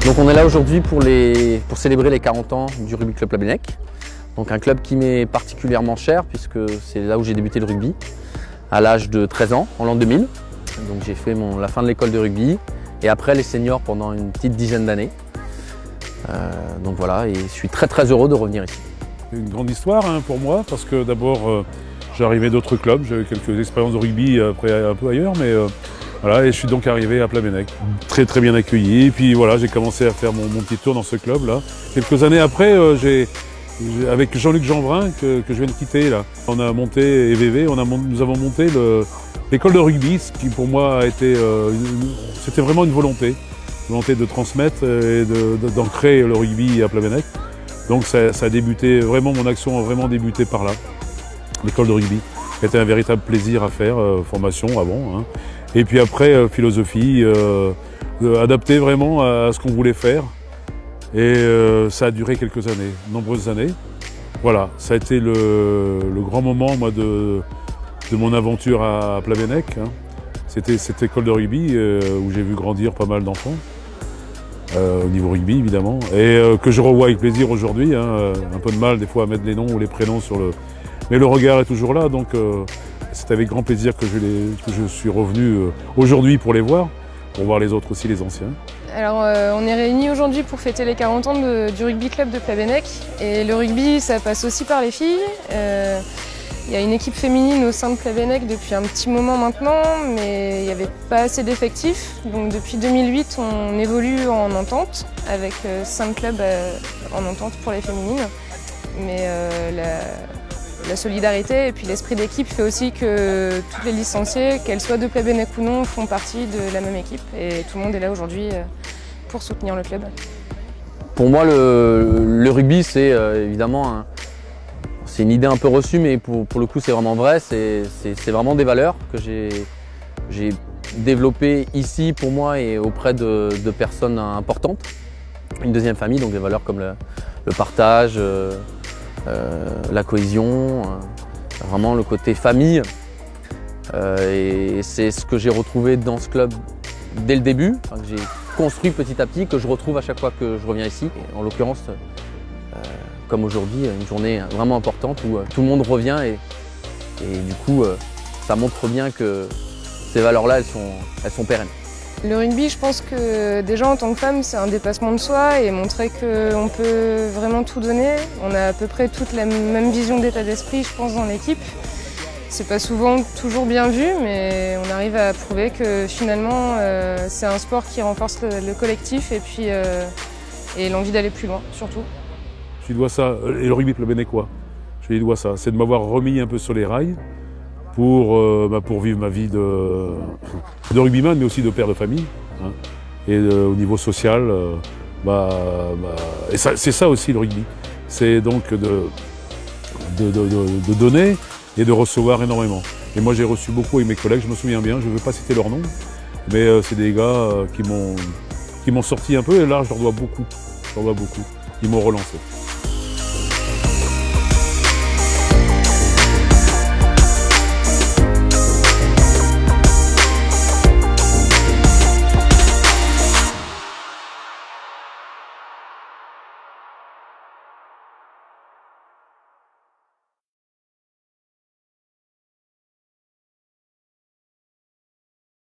Donc on est là aujourd'hui pour célébrer les 40 ans du Rugby Club Plabennec. Donc un club qui m'est particulièrement cher puisque c'est là où j'ai débuté le rugby à l'âge de 13 ans, en l'an 2000. Donc j'ai fait la fin de l'école de rugby et après les seniors pendant une petite dizaine d'années. Donc voilà, et je suis très heureux de revenir ici. C'est une grande histoire pour moi parce que d'abord j'arrivais d'autres clubs, j'avais quelques expériences de rugby après un peu ailleurs, mais voilà, et je suis donc arrivé à Plabennec, très bien accueilli. Et puis voilà, j'ai commencé à faire mon petit tour dans ce club-là. Quelques années après, avec Jean-Luc Jeanbrun, que je viens de quitter, là, on a monté EVV, nous avons monté l'école de rugby, ce qui pour moi a été, c'était vraiment une volonté de transmettre et d'ancrer le rugby à Plabennec. Donc ça a débuté, vraiment mon action a vraiment débuté par là, l'école de rugby. C'était un véritable plaisir à faire, formation avant. Et puis après, philosophie, adaptée vraiment à ce qu'on voulait faire. Et ça a duré quelques années, nombreuses années. Voilà, ça a été le grand moment moi, de mon aventure à Plabennec. C'était cette école de rugby où j'ai vu grandir pas mal d'enfants. Au niveau rugby évidemment, et que je revois avec plaisir aujourd'hui, un peu de mal des fois à mettre les noms ou les prénoms sur le... Mais le regard est toujours là, donc c'est avec grand plaisir que je suis revenu aujourd'hui pour voir les autres aussi, les anciens. Alors on est réunis aujourd'hui pour fêter les 40 ans du rugby club de Plabennec, et le rugby ça passe aussi par les filles. Il y a une équipe féminine au sein de Plabennec depuis un petit moment maintenant, mais il n'y avait pas assez d'effectifs. Donc depuis 2008, on évolue en entente, avec 5 clubs en entente pour les féminines. Mais la solidarité et puis l'esprit d'équipe fait aussi que toutes les licenciées, qu'elles soient de Plabennec ou non, font partie de la même équipe. Et tout le monde est là aujourd'hui pour soutenir le club. Pour moi, le rugby, c'est évidemment c'est une idée un peu reçue, mais pour le coup c'est vraiment vrai, c'est vraiment des valeurs que j'ai développées ici pour moi et auprès de personnes importantes. Une deuxième famille, donc des valeurs comme le partage, la cohésion, vraiment le côté famille. Et c'est ce que j'ai retrouvé dans ce club dès le début, que j'ai construit petit à petit, que je retrouve à chaque fois que je reviens ici. Et en l'occurrence, comme aujourd'hui, une journée vraiment importante où tout le monde revient et du coup ça montre bien que ces valeurs-là, elles sont pérennes. Le rugby, je pense que déjà en tant que femme, c'est un dépassement de soi et montrer qu'on peut vraiment tout donner. On a à peu près toute la même vision d'état d'esprit, je pense, dans l'équipe. C'est pas souvent toujours bien vu, mais on arrive à prouver que finalement c'est un sport qui renforce le collectif et puis et l'envie d'aller plus loin, surtout. Je lui dois ça, et le rugby plabennecquois, je lui dois ça, c'est de m'avoir remis un peu sur les rails pour vivre ma vie de rugbyman, mais aussi de père de famille. Et au niveau social, et c'est ça aussi le rugby. C'est donc de donner et de recevoir énormément. Et moi j'ai reçu beaucoup avec mes collègues, je me souviens bien, je ne veux pas citer leur nom, mais c'est des gars qui m'ont sorti un peu, et là je leur dois beaucoup. Ils m'ont relancé.